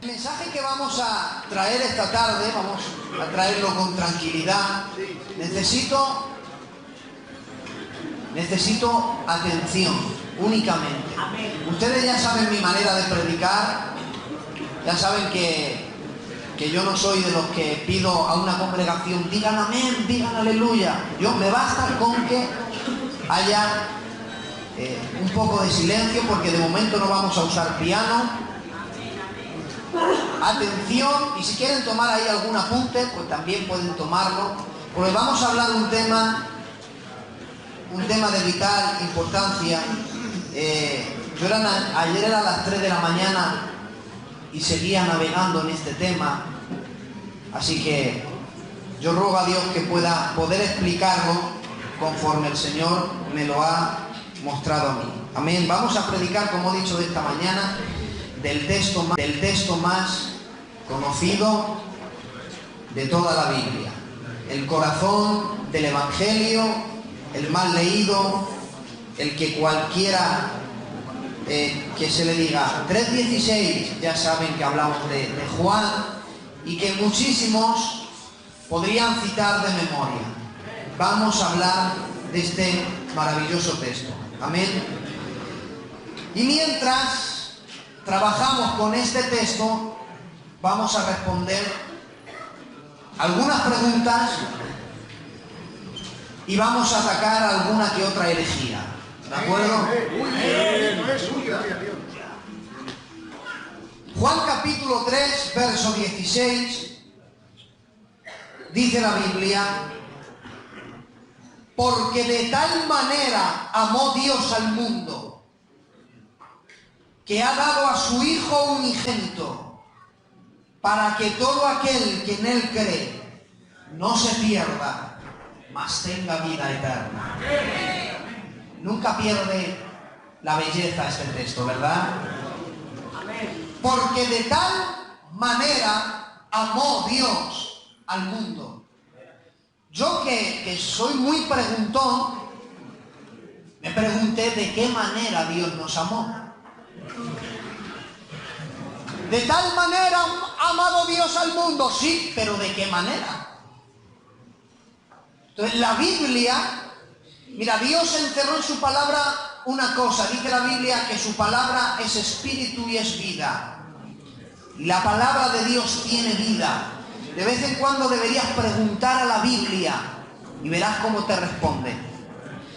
El mensaje que vamos a traer esta tarde, vamos a traerlo con tranquilidad. Necesito atención, únicamente. Ustedes ya saben mi manera de predicar, ya saben que yo no soy de los que pido a una congregación, digan amén, digan aleluya. Me basta con que haya un poco de silencio, porque de momento no vamos a usar piano. Atención, y si quieren tomar ahí algún apunte, pues también pueden tomarlo, porque vamos a hablar de un tema de vital importancia. Ayer era a las 3 de la mañana y seguía navegando en este tema, así que yo ruego a Dios que pueda poder explicarlo conforme el Señor me lo ha mostrado a mí. Amén. Vamos a predicar, como he dicho esta mañana, del texto más conocido de toda la Biblia, el corazón del Evangelio, el más leído, el que cualquiera que se le diga 3:16, ya saben que hablamos de Juan, y que muchísimos podrían citar de memoria. Vamos a hablar de este maravilloso texto. Amén. Y mientras trabajamos con este texto, vamos a responder algunas preguntas y vamos a atacar alguna que otra herejía. ¿De acuerdo? Juan capítulo 3, verso 16, dice la Biblia: porque de tal manera amó Dios al mundo, que ha dado a su Hijo unigénito, para que todo aquel que en Él cree no se pierda, mas tenga vida eterna. Nunca pierde la belleza este texto, ¿verdad? Porque de tal manera amó Dios al mundo. Yo que soy muy preguntón, me pregunté de qué manera Dios nos amó. De tal manera ha amado Dios al mundo, sí, pero ¿de qué manera? Entonces la Biblia, mira, Dios encerró en su palabra una cosa. Dice la Biblia que su palabra es espíritu y es vida. La palabra de Dios tiene vida. De vez en cuando deberías preguntar a la Biblia y verás cómo te responde.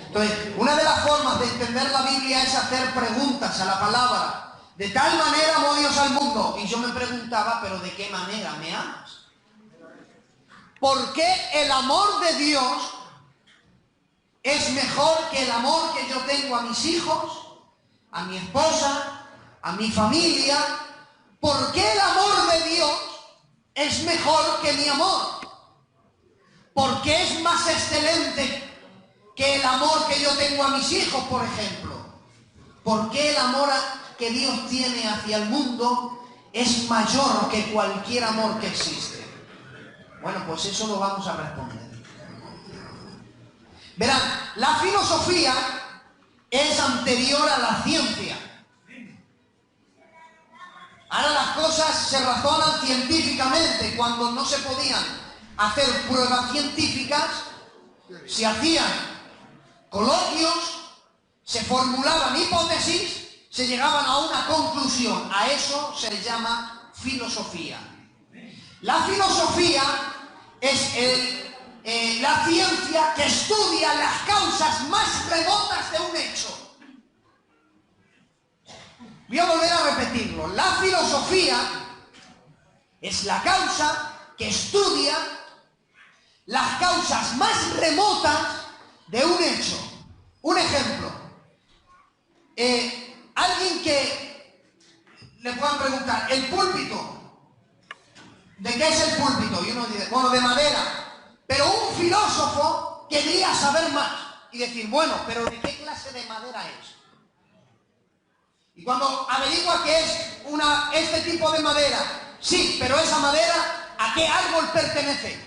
Entonces, una de las formas de entender la Biblia es hacer preguntas a la palabra. De tal manera amó Dios al mundo. Y yo me preguntaba, ¿pero de qué manera me amas? ¿Por qué el amor de Dios es mejor que el amor que yo tengo a mis hijos, a mi esposa, a mi familia? ¿Por qué el amor de Dios es mejor que mi amor? ¿Por qué es más excelente que el amor que yo tengo a mis hijos, por ejemplo? ¿Por qué el amor que Dios tiene hacia el mundo es mayor que cualquier amor que existe? Bueno, pues eso lo vamos a responder. Verán, la filosofía es anterior a la ciencia. Ahora las cosas se razonan científicamente. Cuando no se podían hacer pruebas científicas, se hacían coloquios, se formulaban hipótesis, se llegaban a una conclusión. A eso se le llama filosofía. La filosofía es la ciencia que estudia las causas más remotas de un hecho. Voy a volver a repetirlo. La filosofía es la causa que estudia las causas más remotas de un hecho. Un ejemplo. Alguien que le puedan preguntar, ¿el púlpito? ¿De qué es el púlpito? Y uno dice, bueno, de madera. Pero un filósofo querría saber más y decir, bueno, pero ¿de qué clase de madera es? Y cuando averigua que es este tipo de madera, sí, pero esa madera, ¿a qué árbol pertenece?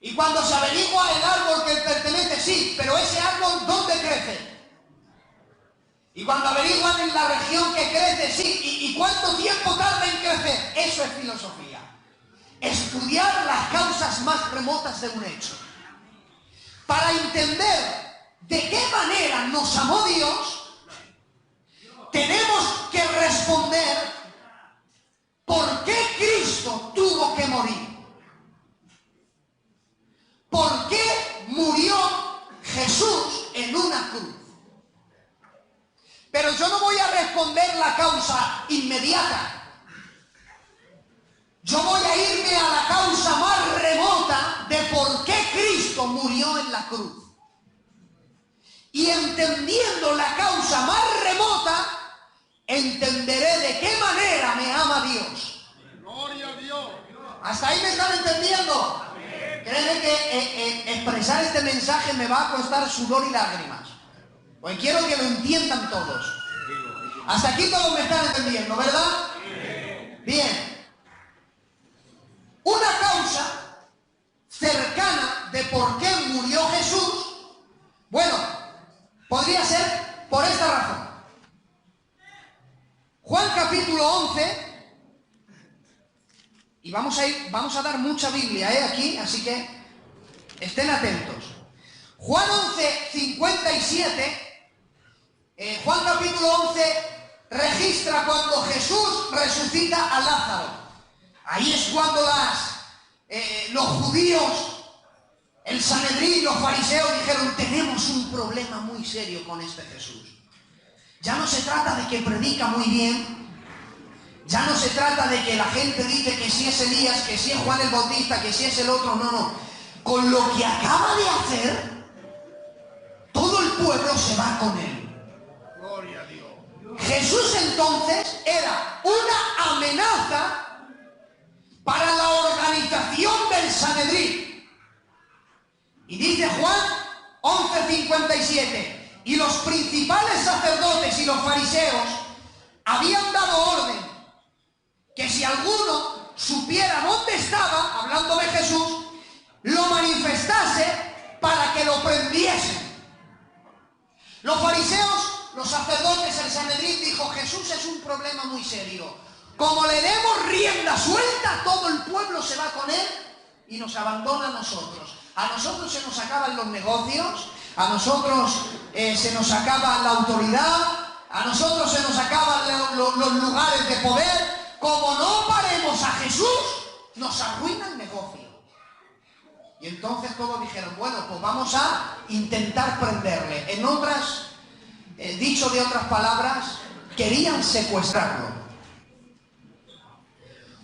Y cuando se averigua el árbol que pertenece, sí, pero ese árbol, ¿dónde crece? Y cuando averiguan en la región que crece, sí, y cuánto tiempo tarda en crecer. Eso es filosofía. Estudiar las causas más remotas de un hecho. Para entender de qué manera nos amó Dios, tenemos que responder por qué Cristo tuvo que morir. ¿Por qué murió Jesús en una cruz? Pero yo no voy a responder la causa inmediata. Yo voy a irme a la causa más remota de por qué Cristo murió en la cruz. Y entendiendo la causa más remota, entenderé de qué manera me ama Dios. Gloria a Dios. ¿Hasta ahí me están entendiendo? Créeme que expresar este mensaje me va a costar sudor y lágrimas. Pues quiero que lo entiendan todos. Hasta aquí todos me están entendiendo, ¿verdad? Bien. Una causa cercana de por qué murió Jesús, bueno, podría ser por esta razón. Juan capítulo 11, y vamos a dar mucha Biblia aquí, así que estén atentos. Juan 11, 57, Juan capítulo 11 registra cuando Jesús resucita a Lázaro. Ahí es cuando los judíos, el Sanedrín, los fariseos dijeron: tenemos un problema muy serio con este Jesús. Ya no se trata de que predica muy bien, ya no se trata de que la gente dice que si es Elías, que si es Juan el Bautista, que si es el otro, no. Con lo que acaba de hacer, todo el pueblo se va con él. Gloria a Dios. Jesús entonces era una amenaza para la organización del Sanedrín. Y dice Juan 11:57, y los principales sacerdotes y los fariseos habían dado orden que si alguno supiera dónde estaba, hablando de Jesús, lo manifestase para que lo prendiesen. Los fariseos, los sacerdotes, el Sanedrín dijo: Jesús es un problema muy serio. Como le demos rienda suelta, todo el pueblo se va con él y nos abandona a nosotros. A nosotros se nos acaban los negocios, a nosotros se nos acaba la autoridad, a nosotros se nos acaban los lugares de poder. Como no paremos a Jesús, nos arruina el negocio. Y entonces todos dijeron: bueno, pues vamos a intentar prenderle. En otras, dicho de otras palabras, querían secuestrarlo.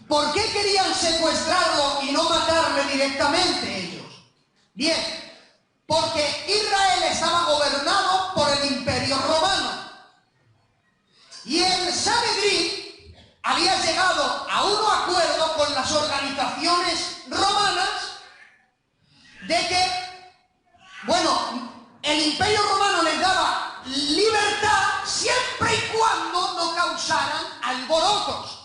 ¿Por qué querían secuestrarlo y no matarle directamente ellos? Bien, porque Israel estaba gobernado por el Imperio Romano. Y el Sanedrín había llegado a un acuerdo con las organizaciones romanas de que, bueno, el Imperio Romano les daba libertad siempre y cuando no causaran alborotos.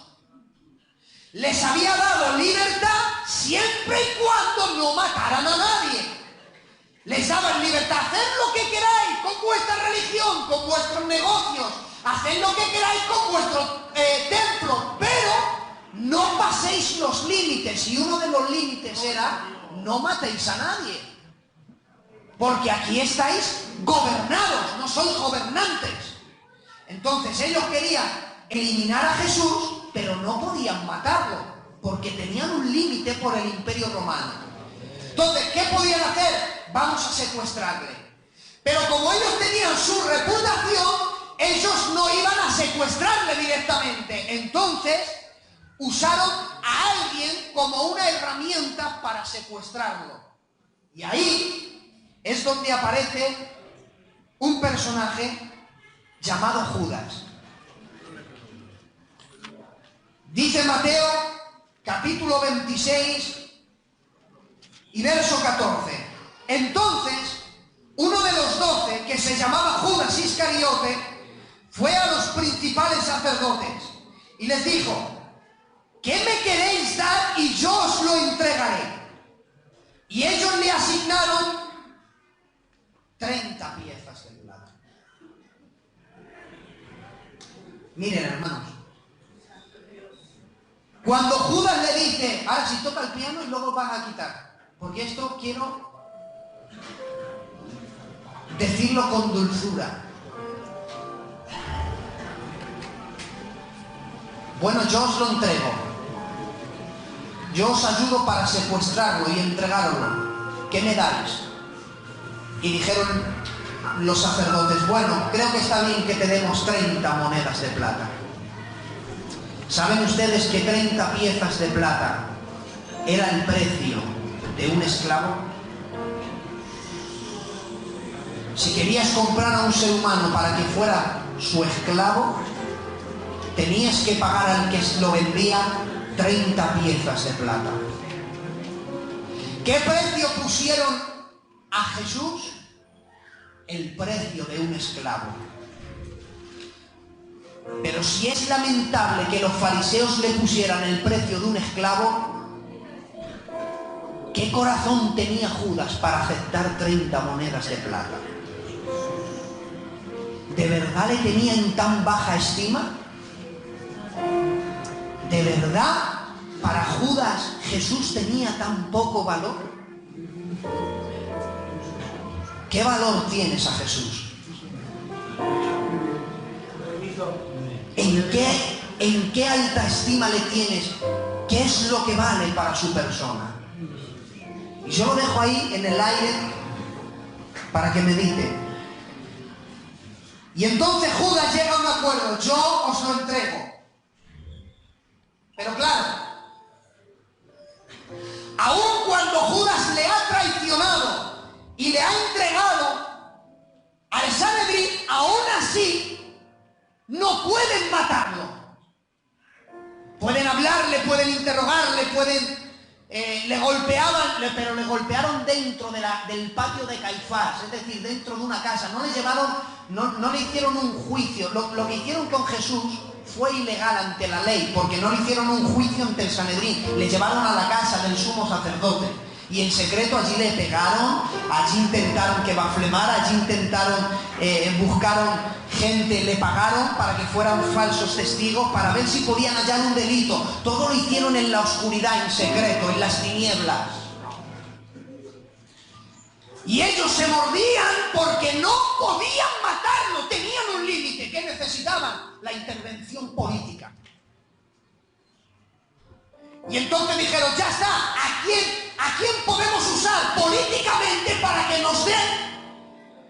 Les había dado libertad siempre y cuando no mataran a nadie. Les daban libertad: haced lo que queráis con vuestra religión, con vuestros negocios, haced lo que queráis con vuestros templos, pero no paséis los límites. Y uno de los límites era: no matéis a nadie, porque aquí estáis gobernados, no sois gobernantes. Entonces ellos querían eliminar a Jesús, pero no podían matarlo, porque tenían un límite por el Imperio Romano. Entonces, ¿qué podían hacer? Vamos a secuestrarle. Pero como ellos tenían su reputación, ellos no iban a secuestrarle directamente. Entonces, usaron a alguien como una herramienta para secuestrarlo. Y ahí es donde aparece un personaje llamado Judas. Dice Mateo, capítulo 26 y verso 14. Entonces, uno de los 12, que se llamaba Judas Iscariote, fue a los principales sacerdotes y les dijo: ¿qué me queréis dar y yo os lo entregaré? Y ellos le asignaron 30 piezas de plata. Miren, hermanos, Cuando Judas le dice, ahora sí toca el piano y luego vas a quitar, porque esto quiero decirlo con dulzura. Bueno, yo os lo entrego. Yo os ayudo para secuestrarlo y entregároslo. ¿Qué me dais? Y dijeron los sacerdotes, bueno, creo que está bien que te demos 30 monedas de plata. ¿Saben ustedes que 30 piezas de plata era el precio de un esclavo? Si querías comprar a un ser humano para que fuera su esclavo, tenías que pagar al que lo vendía 30 piezas de plata. ¿Qué precio pusieron a Jesús? El precio de un esclavo. Pero si es lamentable que los fariseos le pusieran el precio de un esclavo, ¿qué corazón tenía Judas para aceptar 30 monedas de plata? ¿De verdad le tenía en tan baja estima? ¿De verdad para Judas Jesús tenía tan poco valor? ¿Qué valor tienes a Jesús? ¿En qué alta estima le tienes? ¿Qué es lo que vale para su persona? Y yo lo dejo ahí en el aire para que medite. Y entonces Judas llega a un acuerdo, yo os lo entrego. Pero claro, aun cuando Judas le ha traicionado y le ha entregado al Sanedrín, aún así no pueden matarlo. Pueden hablarle, pueden interrogarle, le golpeaban, pero le golpearon dentro del patio de Caifás, es decir, dentro de una casa. No le llevaron, no le hicieron un juicio. Lo que hicieron con Jesús fue ilegal ante la ley, porque no le hicieron un juicio ante el Sanedrín. Le llevaron a la casa del sumo sacerdote y en secreto allí le pegaron, allí intentaron que blasfemara, allí buscaron gente, le pagaron para que fueran falsos testigos, para ver si podían hallar un delito. Todo lo hicieron en la oscuridad, en secreto, en las tinieblas. Y ellos se mordían porque no podían matarlo, tenían un límite. ¿Qué necesitaban? La intervención política. Y entonces dijeron, ya está, ¿a quién podemos usar políticamente para que nos den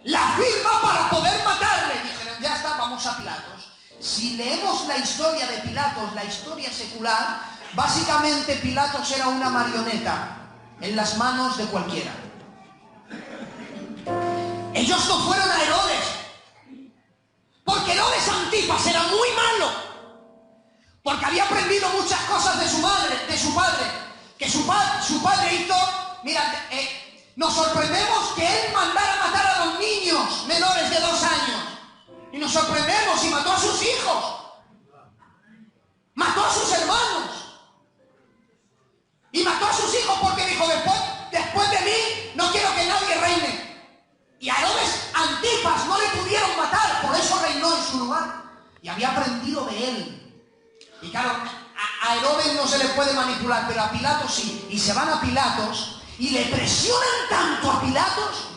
la firma para poder matarle? Dijeron, ya está, vamos a Pilatos. Si leemos la historia de Pilatos, la historia secular, básicamente Pilatos era una marioneta en las manos de cualquiera. Ellos no fueron a Herodes, porque Herodes Antipas era muy malo, porque había aprendido muchas cosas de su padre, que su padre hizo. Mira, nos sorprendemos que él mandara matar a los niños menores de 2 años, y nos sorprendemos y mató a sus hijos, mató a sus hermanos, y mató a sus hijos porque dijo, después de mí no quiero que nadie reine. Y a Herodes Antipas no le pudieron matar, por eso reinó en su lugar, y había aprendido de él. Y claro, a Herodes no se le puede manipular, pero a Pilatos sí. Y se van a Pilatos y le presionan tanto a Pilatos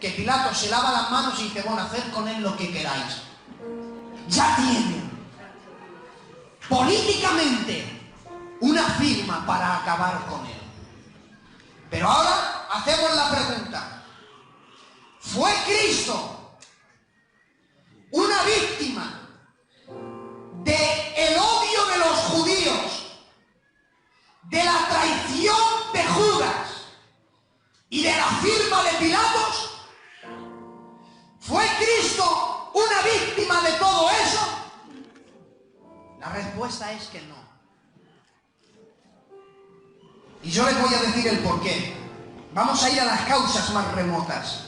que Pilatos se lava las manos y dice, bueno, haced con él lo que queráis. Ya tienen políticamente una firma para acabar con él. Pero ahora hacemos la pregunta. ¿Fue Cristo una víctima del odio de los judíos, de la traición de Judas y de la firma de Pilatos? ¿Fue Cristo una víctima de todo eso? La respuesta es que no. Y yo les voy a decir el porqué. Vamos a ir a las causas más remotas.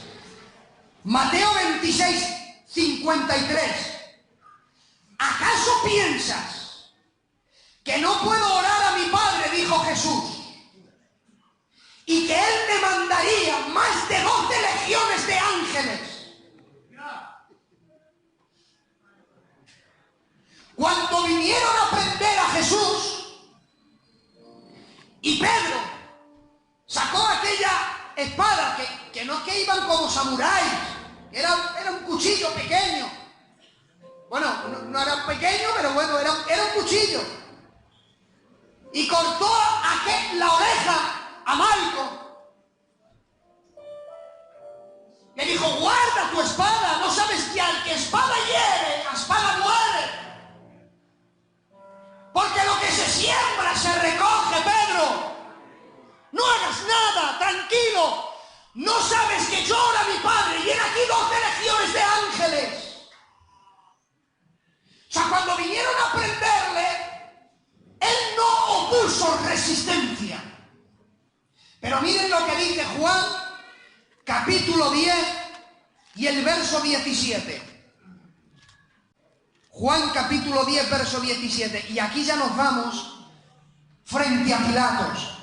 Mateo 26, 53. ¿Acaso piensas que no puedo orar a mi Padre, dijo Jesús, y que Él me mandaría más de 12 legiones de ángeles? Cuando vinieron a prender a Jesús, Pedro sacó aquella espada que no es que iban como samuráis, era un cuchillo pequeño. Bueno, no era pequeño, pero bueno, era un cuchillo. Y cortó la oreja a Malco. Le dijo, guarda tu espada, no sabes que al que espada hiere, a espada muere. Porque lo que se siembra se recoge, Pedro. No hagas nada, tranquilo. No sabes que llora mi Padre y viene aquí 12 legiones de ángeles. O sea, cuando vinieron a prenderle, él no opuso resistencia. Pero miren lo que dice Juan, capítulo 10 y el verso 17. Juan capítulo 10, verso 17. Y aquí ya nos vamos frente a Pilatos.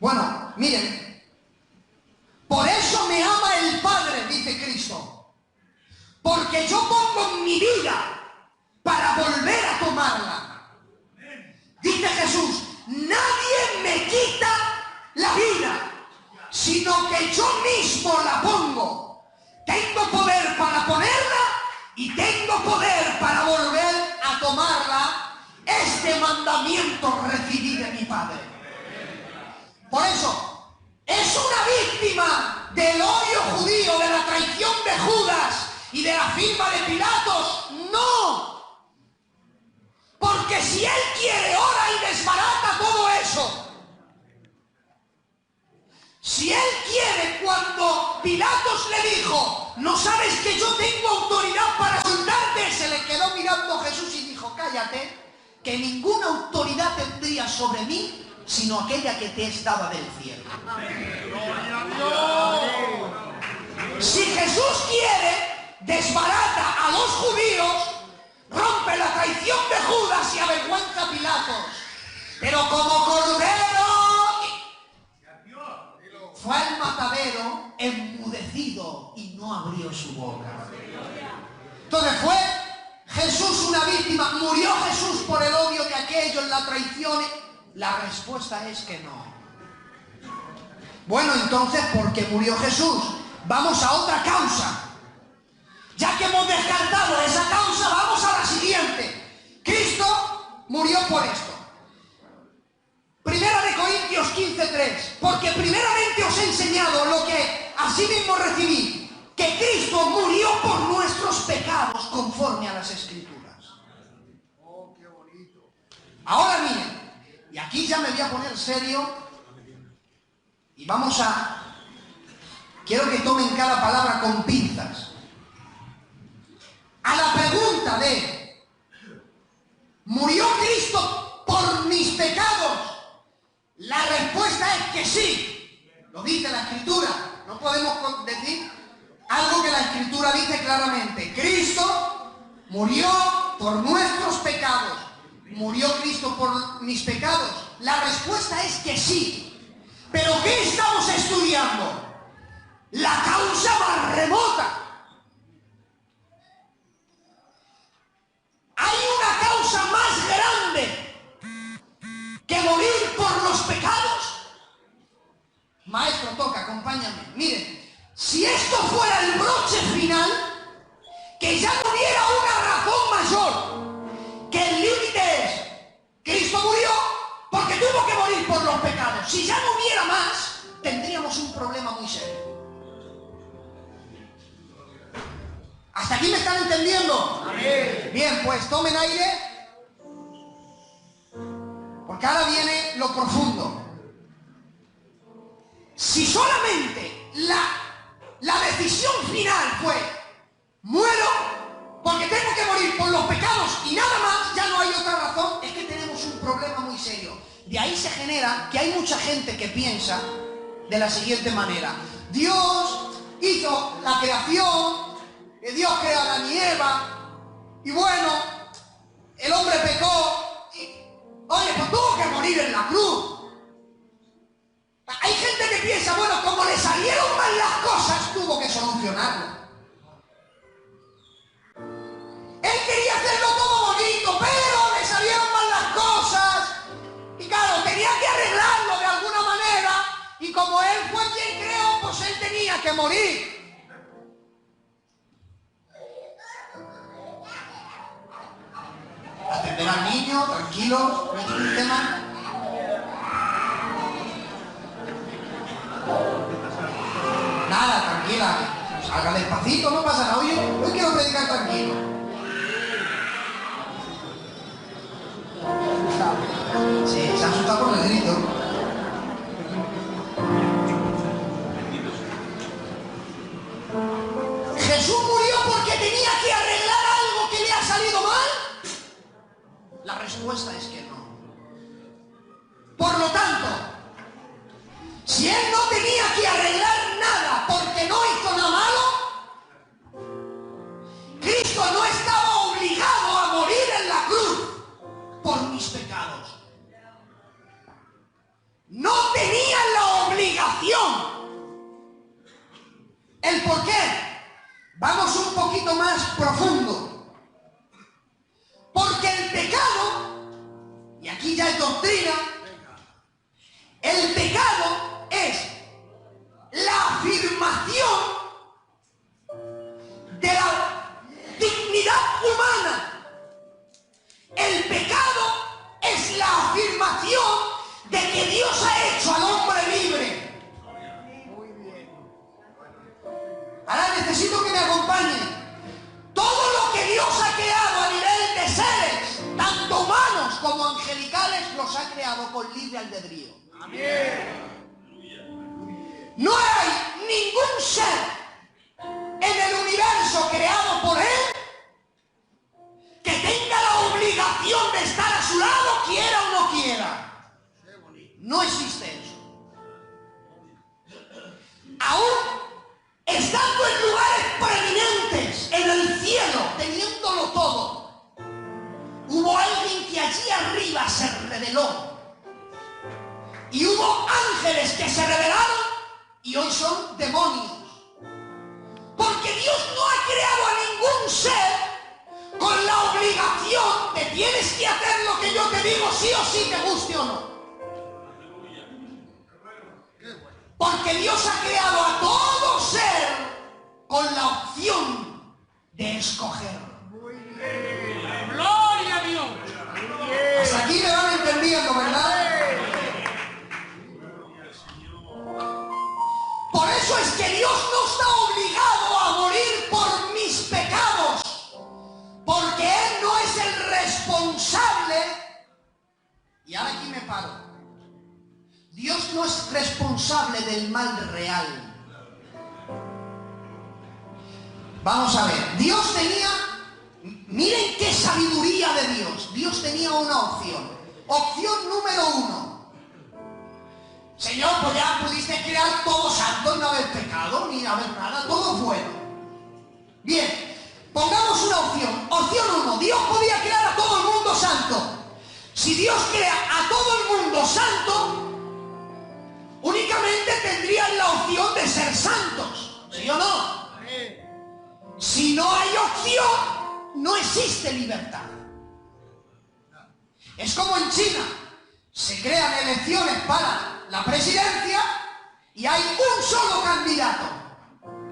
Bueno, miren. Por eso me ama el Padre, dice Cristo. Porque yo pongo mi vida para volver a tomarla. Dice Jesús, nadie me quita la vida, sino que yo mismo la pongo. Tengo poder para ponerla y tengo poder para volver a tomarla. Este mandamiento recibí de mi Padre. Por eso, es una víctima del odio judío, de la traición de Judas y de la firma de Pilatos. ¡No! Porque si él quiere, ora y desbarata todo eso. Si él quiere, cuando Pilatos le dijo, ¿no sabes que yo tengo autoridad para soltarte? Se le quedó mirando Jesús y dijo, cállate, que ninguna autoridad tendría sobre mí, sino aquella que te es dada del cielo. Si Jesús quiere, desbarata a los judíos, rompe la traición de Judas y avergüenza a Pilatos. Pero como cordero fue al matadero enmudecido y no abrió su boca. Entonces fue Jesús una víctima. ¿Murió Jesús por el odio de aquellos, la traición? La respuesta es que no. Bueno, entonces, ¿por qué murió Jesús? Vamos a otra causa. Ya que hemos descartado esa causa, vamos a la siguiente. Cristo murió por esto. Primera de Corintios 15:3. Porque primeramente os he enseñado lo que asimismo recibí, que Cristo murió por nuestros pecados conforme a las Escrituras. Oh, qué bonito. Ahora miren, y aquí ya me voy a poner serio y quiero que tomen cada palabra con pinzas. A la pregunta de ¿murió Cristo por mis pecados? La respuesta es que sí. Lo dice la Escritura. No podemos decir algo que la Escritura dice claramente. Cristo murió por nuestros pecados. ¿Murió Cristo por mis pecados? La respuesta es que sí. ¿Pero qué estamos estudiando? La causa más remota. ¿Hay una causa más grande que morir por los pecados? Maestro, toca, acompáñame. Miren, si esto fuera el broche final, que ya no hubiera una razón mayor, que el límite es, Cristo murió porque tuvo que morir por los pecados. Si ya no hubiera más, tendríamos un problema muy serio. ¿Hasta aquí me están entendiendo? Amén. Bien, pues tomen aire, porque ahora viene lo profundo. Si solamente la decisión final fue muero porque tengo que morir por los pecados y nada más, ya no hay otra razón, es que tenemos un problema muy serio. De ahí se genera que hay mucha gente que piensa de la siguiente manera: Dios hizo la creación, Dios creó a Adán y Eva, y bueno, el hombre pecó, y, oye, pues tuvo que morir en la cruz. Hay gente que piensa, bueno, como le salieron mal las cosas, tuvo que solucionarlo. Él quería hacerlo todo bonito, pero le salieron mal las cosas, y claro, tenía que tenía que morir. Atender al niño, tranquilo, no es un tema. Nada, tranquila, salga despacito, no pasa nada. Hoy quiero predicar tranquilo. Sí, se ha asustado por el grito. ¿Jesús murió porque tenía que arreglar algo que le ha salido mal? La respuesta es que no. Por lo tanto, si Él no tenía que arreglar nada porque no hizo nada malo, Cristo no estaba obligado a morir en la cruz por mis pecados. No tenía la obligación. ¿El por qué? Vamos un poquito más profundo. Porque el pecado, y aquí ya es doctrina, el pecado es la afirmación de la dignidad humana. El pecado es la afirmación de que Dios ha hecho al hombre libre. Ahora necesito que me acompañen. Todo lo que Dios ha creado a nivel de seres, tanto humanos como angelicales, los ha creado con libre albedrío. No hay ningún ser en el universo creado por Él que tenga la obligación de estar a su lado, quiera o no quiera. No existe eso. Aún estando en lugares preeminentes, en el cielo, teniéndolo todo, hubo alguien que allí arriba se rebeló. Y hubo ángeles que se rebelaron y hoy son demonios. Porque Dios no ha creado a ningún ser con la obligación de tienes que hacer lo que yo te digo sí o sí, te guste o no. Porque Dios ha creado a todo ser con la opción de escoger. ¡Gloria a Dios! Hasta aquí me van entendiendo, ¿verdad? Por eso es que Dios no está obligado a morir por mis pecados, porque Él no es el responsable. Y ahora aquí me paro. Dios no es responsable del mal real. Vamos a ver, Dios tenía, miren qué sabiduría de Dios. Dios tenía una opción. Opción número 1. Señor, pues ya pudiste crear todo santo y no haber pecado, ni haber nada, todo bueno. Bien, pongamos una opción. Opción 1, Dios podía crear a todo el mundo santo. Si Dios crea a todo el mundo santo, únicamente tendrían la opción de ser santos, ¿sí o no? Si no hay opción, no existe libertad. Es como en China, se crean elecciones para la presidencia y hay un solo candidato,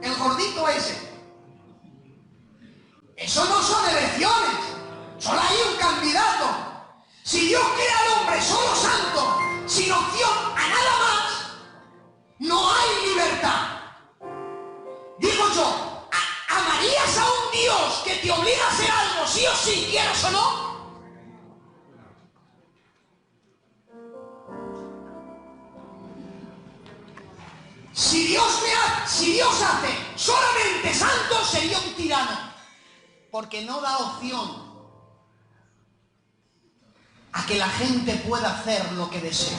el gordito ese. Eso no son elecciones, solo hay un candidato. Si Dios crea al hombre solo santo, sin opción a nada más, no hay libertad. Digo yo, ¿amarías a un Dios que te obliga a hacer algo sí o sí, quieras o no? Si Dios hace solamente santos, sería un tirano, porque no da opción a que la gente pueda hacer lo que desea.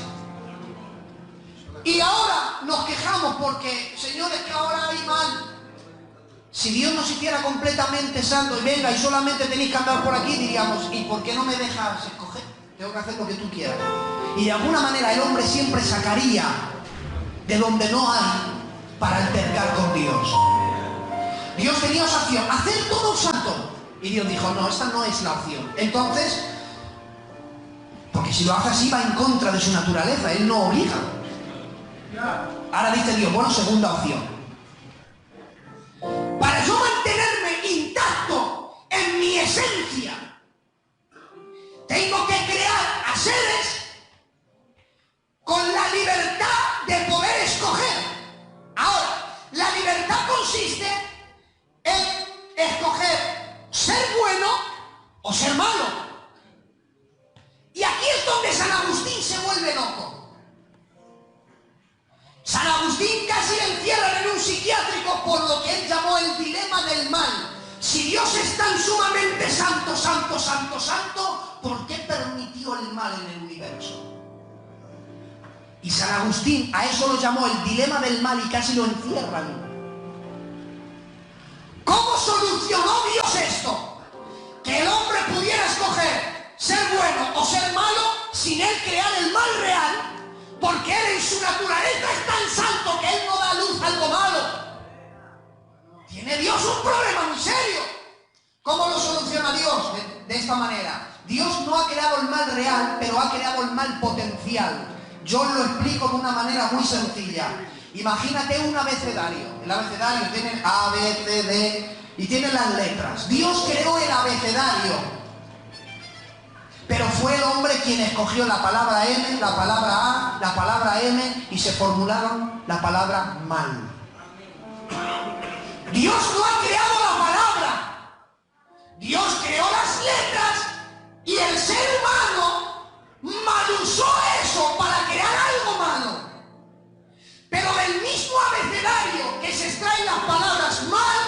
Y ahora nos quejamos porque, señores, que ahora hay mal. Si Dios nos hiciera completamente santo y venga y solamente tenéis que andar por aquí, diríamos, ¿y por qué no me dejas escoger? Tengo que hacer lo que tú quieras. Y de alguna manera el hombre siempre sacaría de donde no hay para altercar con Dios. Dios tenía esa opción, hacer todo santo. Y Dios dijo, no, esta no es la opción. Entonces, porque si lo hace así va en contra de su naturaleza, Él no obliga. Ahora dice Dios, bueno, segunda opción. en mi esencia. Tengo que crear a seres con la libertad de poder escoger. Ahora, la libertad consiste en escoger ser bueno o ser malo. Y aquí es donde San Agustín se vuelve loco. San Agustín casi le encierran en un psiquiátrico por lo que él llamó el dilema del mal. Si Dios es tan sumamente santo, santo, santo, santo, ¿por qué permitió el mal en el universo? Y San Agustín a eso lo llamó el dilema del mal y casi lo encierran. ¿Cómo solucionó Dios esto? Que el hombre pudiera escoger ser bueno o ser malo sin él crear el mal real, porque él en su naturaleza es tan santo que él no da luz a algo malo. Tiene Dios un problema muy serio. ¿Cómo lo soluciona Dios? De esta manera. Dios no ha creado el mal real, pero ha creado el mal potencial. Yo lo explico de una manera muy sencilla. Imagínate un abecedario. El abecedario tiene A, B, C, D y tiene las letras. Dios creó el abecedario, pero fue el hombre quien escogió la palabra M, la palabra A, la palabra M y se formularon la palabra mal. Dios no ha creado la palabra. Dios creó las letras y el ser humano mal usó eso para crear algo malo. Pero del mismo abecedario que se extraen las palabras mal,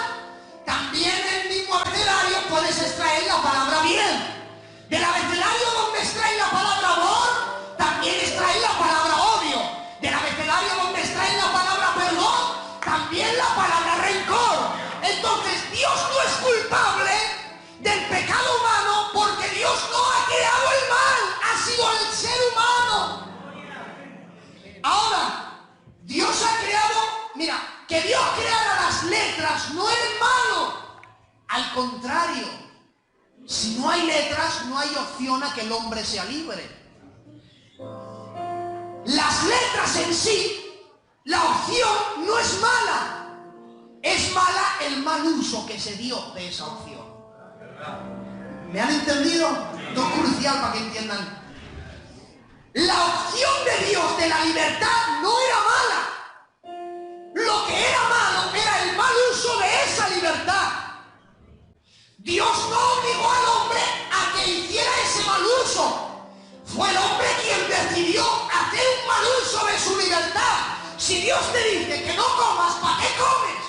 también del mismo abecedario puedes extraer la palabra bien. Del abecedario donde extraen la palabra amor, también extraen la palabra odio. Del abecedario donde extraen la palabra perdón, también la palabra rencor. Entonces Dios no es culpable del pecado humano porque Dios no ha creado el mal, ha sido el ser humano. Ahora, Dios ha creado, mira, que Dios creara las letras no es malo. Al contrario, si no hay letras, no hay opción a que el hombre sea libre. Las letras en sí, la opción no es mala. Es mala el mal uso que se dio de esa opción. ¿Me han entendido? Esto es crucial para que entiendan. La opción de Dios de la libertad no era mala. Lo que era malo era el mal uso de esa libertad. Dios no obligó al hombre a que hiciera ese mal uso. Fue el hombre quien decidió hacer un mal uso de su libertad. Si Dios te dice que no comas, ¿para qué comes?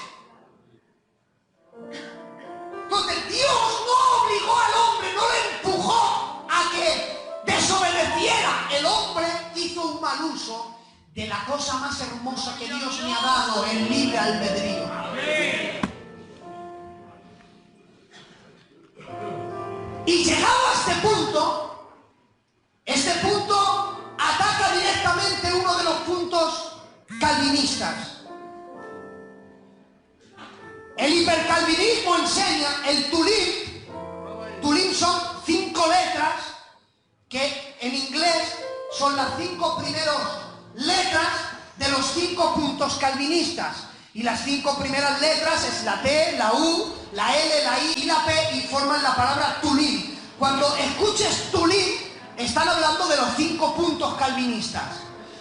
Entonces Dios no obligó al hombre, no le empujó a que desobedeciera. El hombre hizo un mal uso de la cosa más hermosa que Dios me ha dado, el libre albedrío. Y llegado a este punto ataca directamente uno de los puntos calvinistas. El hipercalvinismo enseña el tulim. Tulim son 5 letras que en inglés son las 5 primeras letras de los 5 puntos calvinistas. Y las 5 primeras letras es la T, la U, la L, la I y la P y forman la palabra tulim. Cuando escuches tulim, están hablando de los 5 puntos calvinistas.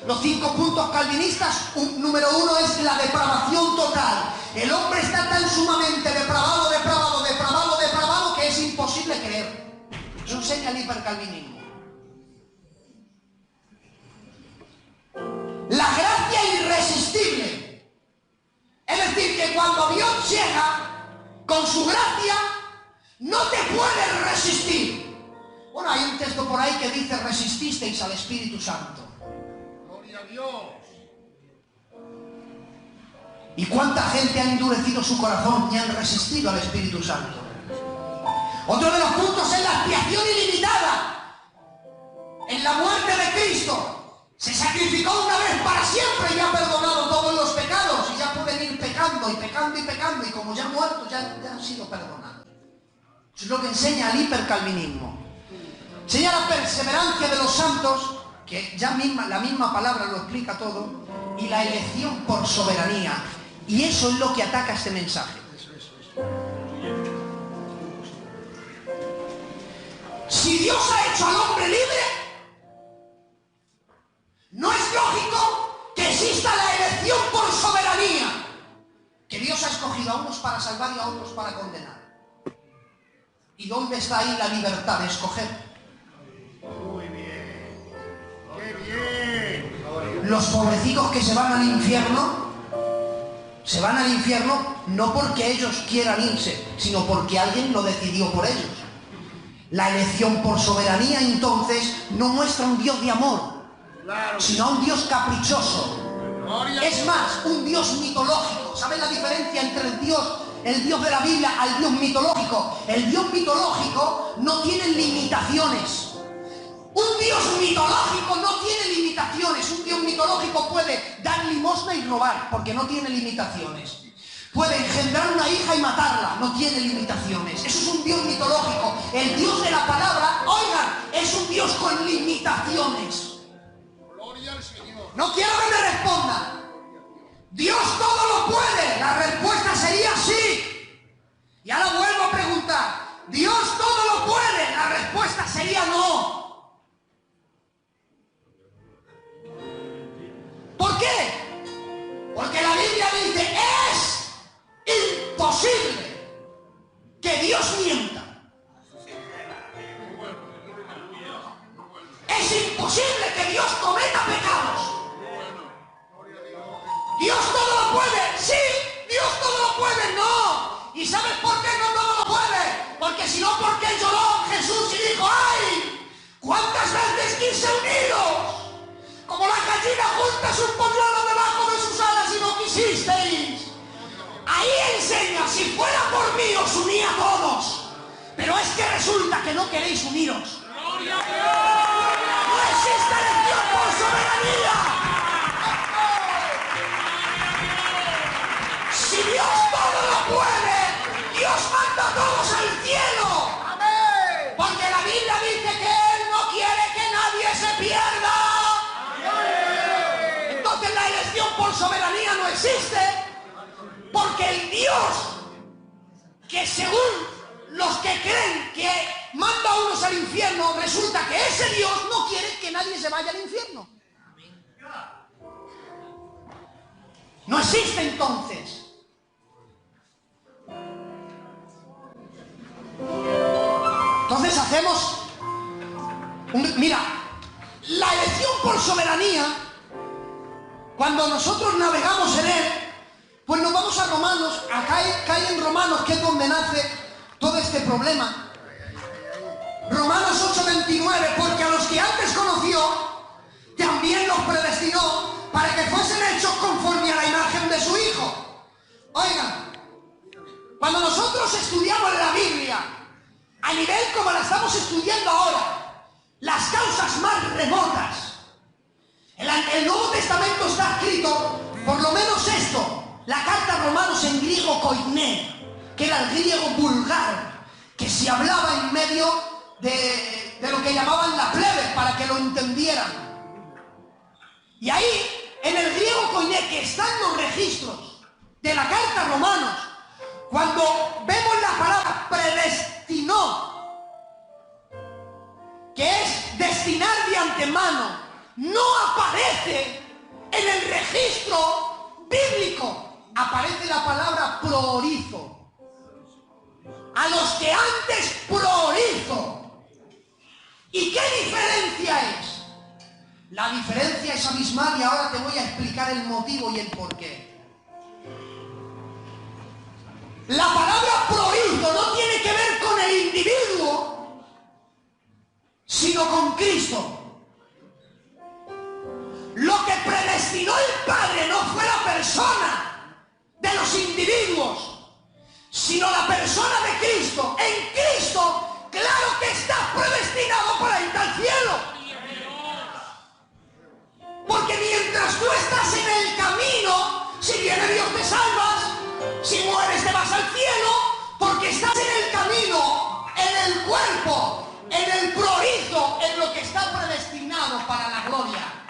Los 5 puntos calvinistas, número 1 es la depravación total. El hombre está tan sumamente depravado, depravado, depravado, depravado que es imposible creer. Eso enseña el hipercalvinismo. La gracia irresistible. Es decir, que cuando Dios llega con su gracia, no te puedes resistir. Bueno, hay un texto por ahí que dice: resististeis al Espíritu Santo. Gloria a Dios. ¿Y cuánta gente ha endurecido su corazón y han resistido al Espíritu Santo? Otro de los puntos es la expiación ilimitada. En la muerte de Cristo se sacrificó una vez para siempre y ha perdonado todos los pecados y ya pueden ir pecando y pecando y pecando y como ya han muerto ya han sido perdonados. Eso es lo que enseña el hipercalvinismo. Enseña la perseverancia de los santos, que ya la misma palabra lo explica todo, y la elección por soberanía. Y eso es lo que ataca este mensaje. Si Dios ha hecho al hombre libre, no es lógico que exista la elección por soberanía, que Dios ha escogido a unos para salvar y a otros para condenar. ¿Y dónde está ahí la libertad de escoger? Muy bien. ¡Qué bien! Los pobrecitos que se van al infierno no porque ellos quieran irse, sino porque alguien lo decidió por ellos. La elección por soberanía entonces no muestra un Dios de amor, sino a un Dios caprichoso. Es más, un Dios mitológico. ¿Saben la diferencia entre el Dios de la Biblia al Dios mitológico? El Dios mitológico no tiene limitaciones. Un Dios mitológico no tiene limitaciones. Un Dios mitológico puede dar limosna y robar, porque no tiene limitaciones. Puede engendrar una hija y matarla, no tiene limitaciones. Eso es un Dios mitológico. El Dios de la palabra, oigan, es un Dios con limitaciones. Gloria al Señor. No quiero que me respondan. Dios todo lo puede. La respuesta sería sí. Y ahora vuelvo a preguntar. Dios todo lo puede. La respuesta sería no. ¿Por qué? Porque la Biblia dice, es imposible que Dios mienta. Es imposible que Dios cometa pecados. ¿Dios todo lo puede? Sí, Dios todo lo puede. No. ¿Y sabes por qué no todo lo puede? Porque si no, ¿por qué lloró Jesús y dijo, ay, cuántas veces quise uniros? Como la gallina junta sus polluelos debajo de sus alas y no quisisteis. Ahí enseña, si fuera por mí os unía a todos. Pero es que resulta que no queréis uniros. ¡Gloria a Dios! No existe elección por soberanía. Si Dios todo lo puede, Dios manda a todos al cielo. ¡Amén! Porque la Biblia dice que Él no quiere que nadie se pierda. Entonces la elección por soberanía no existe. Porque el Dios que según los que creen que manda a unos al infierno, resulta que ese Dios no quiere que nadie se vaya al infierno. No existe entonces. Entonces hacemos mira, la elección por soberanía, cuando nosotros navegamos en él, pues nos vamos a Romanos, cae en Romanos, que es donde nace todo este problema. Romanos 8:29, porque a los que antes conoció, también los predestinó para que fuesen hechos conforme a la imagen de su Hijo. Oigan, cuando nosotros estudiamos la Biblia, a nivel como la estamos estudiando ahora, las causas más remotas, el Nuevo Testamento está escrito, por lo menos esto, la carta a Romanos en griego koiné, que era el griego vulgar, que se hablaba en medio de lo que llamaban la plebe, para que lo entendieran. Y ahí, en el griego koiné, que está en los registros de la carta a Romanos, cuando vemos la palabra predestinó, que es destinar de antemano, no aparece en el registro bíblico. Aparece la palabra proorizo. A los que antes proorizo. ¿Y qué diferencia es? La diferencia es abismal y ahora te voy a explicar el motivo y el porqué. La palabra proorizo no tiene que ver con el individuo, sino con Cristo. Lo que predestinó el Padre no fue la persona de los individuos, sino la persona de Cristo. En Cristo, claro que estás predestinado para ir al cielo. Porque mientras tú estás en el camino, si viene Dios te salvas, si mueres te vas al cielo, porque estás en el camino, en el cuerpo, en el proorizo, en lo que está predestinado para la gloria.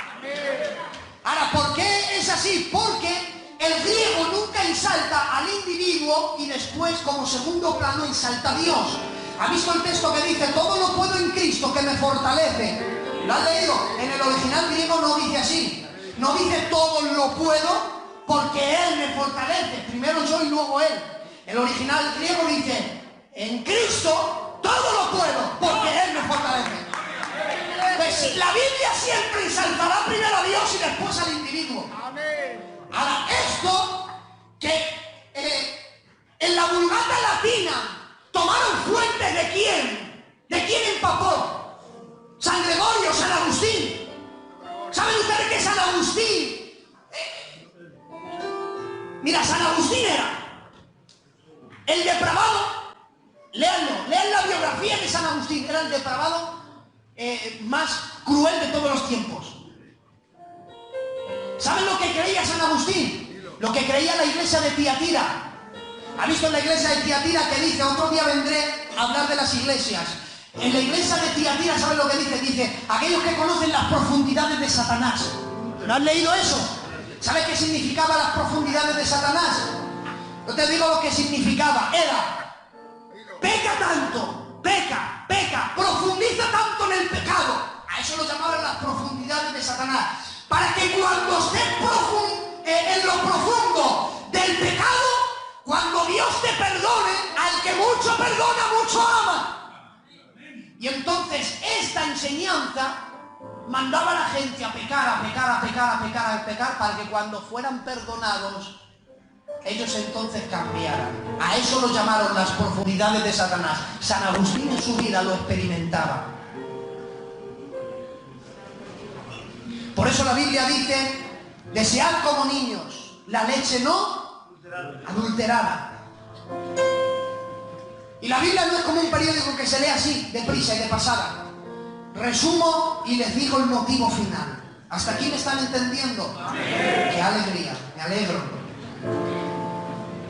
Ahora, ¿por qué es así? Porque el griego nunca ensalta al individuo y después, como segundo plano, ensalta a Dios. ¿Ha visto el texto que dice, todo lo puedo en Cristo que me fortalece? ¿Lo has leído? En el original griego no dice así. No dice todo lo puedo porque Él me fortalece. Primero yo y luego Él. El original griego dice, en Cristo todo lo puedo porque Él me fortalece. Pues la Biblia siempre ensalzará primero a Dios y después al individuo. Ahora, esto que en la Vulgata latina tomaron fuentes de quién. ¿De quién empapó? San Gregorio, San Agustín. ¿Saben ustedes qué es San Agustín? Mira, San Agustín era el depravado. Leanlo, lean la biografía de San Agustín. Era el depravado más cruel de todos los tiempos. ¿Saben lo que creía San Agustín? Lo que creía la iglesia de Tiatira. ¿Ha visto en la iglesia de Tiatira que dice, otro día vendré a hablar de las iglesias? En la iglesia de Tiatira, ¿saben lo que dice? Dice, aquellos que conocen las profundidades de Satanás. ¿No has leído eso? ¿Sabes qué significaba las profundidades de Satanás? Yo te digo lo que significaba. Era, peca tanto, peca, profundiza tanto en el pecado. A eso lo llamaban las profundidades de Satanás. Para que cuando estés en lo profundo del pecado, cuando Dios te perdone, al que mucho perdona, mucho ama. Y entonces esta enseñanza mandaba a la gente a pecar, para que cuando fueran perdonados, ellos entonces cambiaran. A eso lo llamaron las profundidades de Satanás. San Agustín en su vida lo experimentaba. Por eso la Biblia dice, desead como niños la leche no adulterada. Y la Biblia no es como un periódico que se lee así, deprisa y de pasada. Resumo y les digo el motivo final. ¿Hasta aquí me están entendiendo? Amén. ¡Qué alegría! Me alegro.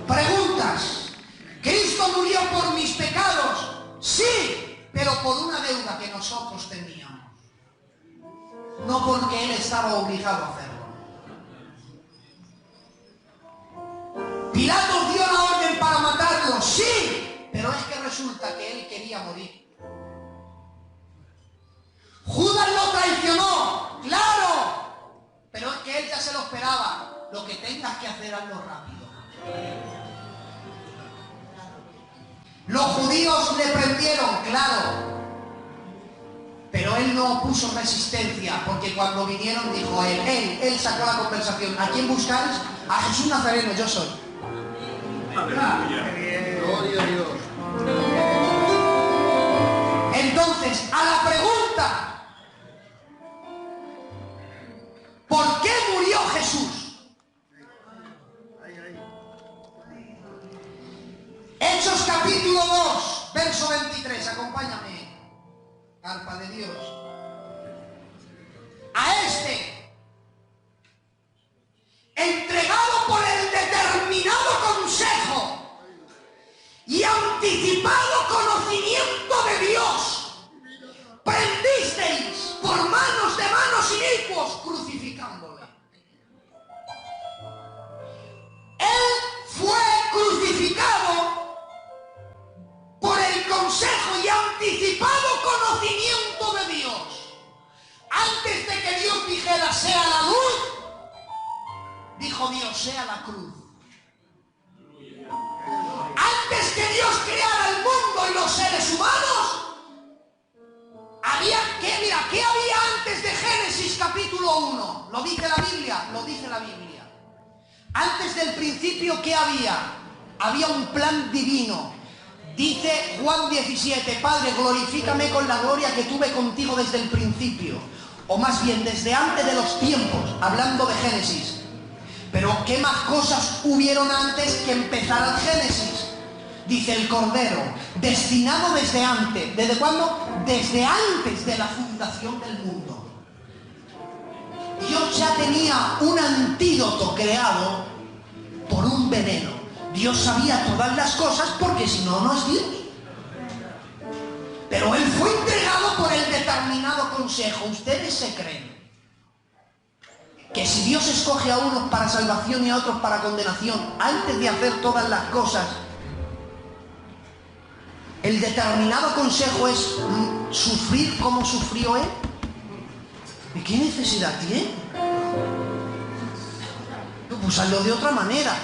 Preguntas. ¿Cristo murió por mis pecados? Sí, pero por una deuda que nosotros teníamos. No porque Él estaba obligado a hacerlo. ¿Pilatos dio la orden para matarlo? Sí. Pero es que resulta que Él quería morir. ¿Judas lo traicionó? ¡Claro! Pero es que Él ya se lo esperaba. Lo que tengas que hacer, hazlo rápido. Los judíos le prendieron, claro. Pero Él no opuso resistencia, porque cuando vinieron dijo Él sacó la conversación. ¿A quién buscáis? A Jesús Nazareno, yo soy. Gloria a Dios. Entonces, a la pregunta, ¿por qué murió Jesús? Hechos capítulo 2, verso 23, acompáñame, arpa de Dios. A este, entregado por el determinado consejo y anticipado conocimiento de Dios, prendisteis por manos de manos inicuos, crucificándole. Él fue crucificado por el consejo y anticipado conocimiento de Dios. Antes de que Dios dijera sea la luz, dijo Dios sea la cruz. Antes que Dios creara el mundo y los seres humanos, ¿qué había antes de Génesis capítulo 1? Lo dice la Biblia, lo dice la Biblia. Antes del principio, ¿qué había? Había un plan divino. Dice Juan 17, Padre, glorifícame con la gloria que tuve contigo desde el principio. O más bien, desde antes de los tiempos, hablando de Génesis. Pero ¿qué más cosas hubieron antes que empezara el Génesis? Dice el Cordero, destinado desde antes. ¿Desde cuándo? Desde antes de la fundación del mundo. Dios ya tenía un antídoto creado por un veneno. Dios sabía todas las cosas porque si no, no es Dios. Pero Él fue entregado por el determinado consejo. ¿Ustedes se creen que si Dios escoge a unos para salvación y a otros para condenación, antes de hacer todas las cosas, El determinado consejo es sufrir como sufrió él. ¿Y qué necesidad tiene? Pues hazlo de otra manera.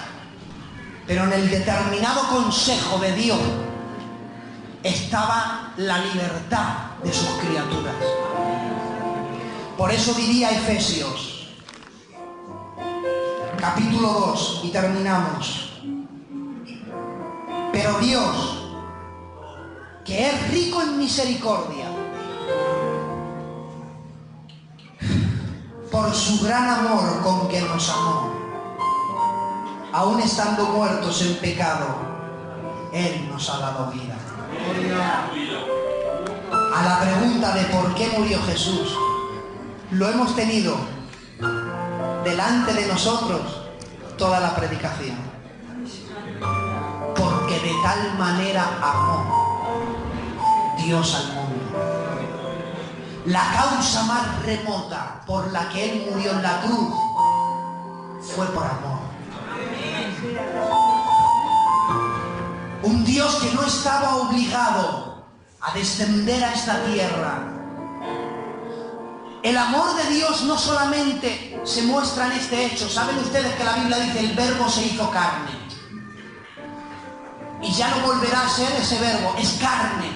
Pero en el determinado consejo de Dios estaba la libertad de sus criaturas. Por eso diría Efesios, capítulo 2, y terminamos. Pero Dios, que es rico en misericordia, por su gran amor con que nos amó, aun estando muertos en pecado, Él nos ha dado vida. A la pregunta de por qué murió Jesús, lo hemos tenido delante de nosotros toda la predicación. Porque de tal manera amó Dios al mundo. La causa más remota por la que Él murió en la cruz fue por amor. Un Dios que no estaba obligado a descender a esta tierra. El amor de Dios no solamente se muestra en este hecho. Saben ustedes que la Biblia dice: el verbo se hizo carne. Y ya no volverá a ser ese verbo, es carne.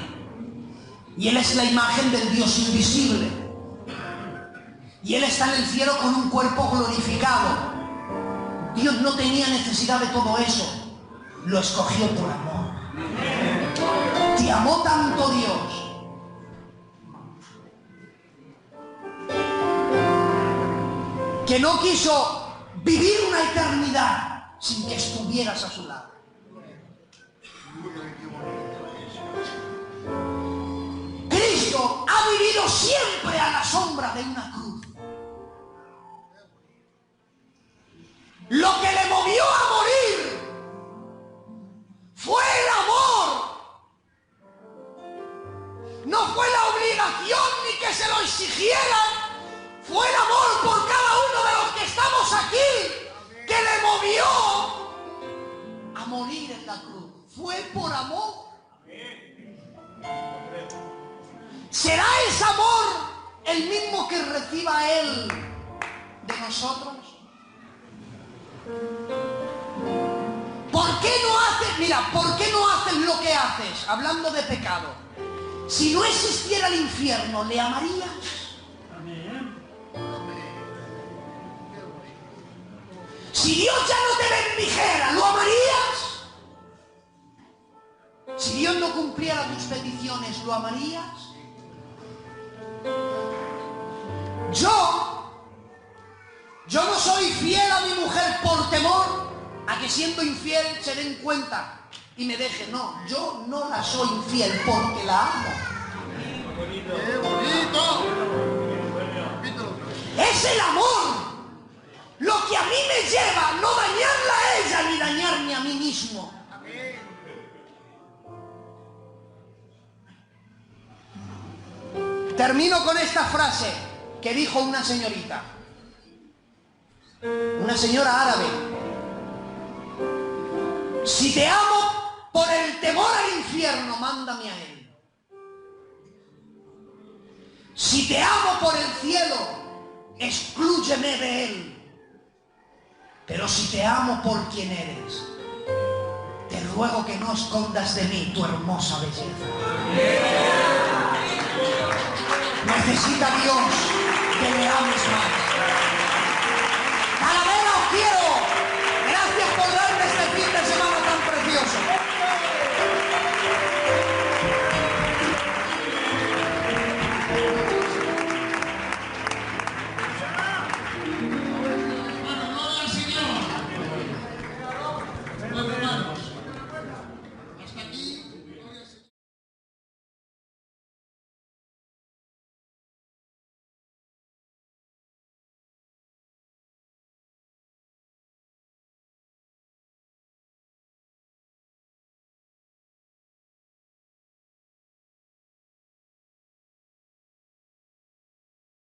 Y Él es la imagen del Dios invisible. Y Él está en el cielo con un cuerpo glorificado. Dios no tenía necesidad de todo eso. Lo escogió por amor. Te amó tanto Dios que no quiso vivir una eternidad sin que estuvieras a su lado. Cristo ha vivido siempre a la sombra de una cruz. Lo que le movió a morir fue el amor. No fue la obligación ni que se lo exigieran. Fue el amor por cada uno de los que estamos aquí que le movió a morir en la cruz. Fue por amor. ¿Será ese amor el mismo que reciba Él de nosotros? ¿Por qué no haces? Mira, ¿por qué no haces lo que haces? Hablando de pecado. Si no existiera el infierno, ¿le amarías? Si Dios ya no te bendijera, ¿lo amarías? Si Dios no cumpliera tus peticiones, ¿lo amarías? Yo no soy fiel a mi mujer por temor a que siendo infiel se den cuenta y me dejen. No, yo no la soy infiel porque la amo. ¡Qué bonito! Es el amor lo que a mí me lleva a no dañarla a ella ni dañarme a mí mismo. Termino con esta frase que dijo una señorita, una señora árabe: si te amo por el temor al infierno, mándame a él. Si te amo por el cielo, exclúyeme de él. Pero si te amo por quien eres, te ruego que no escondas de mí tu hermosa belleza. Necesita Dios que le ames más.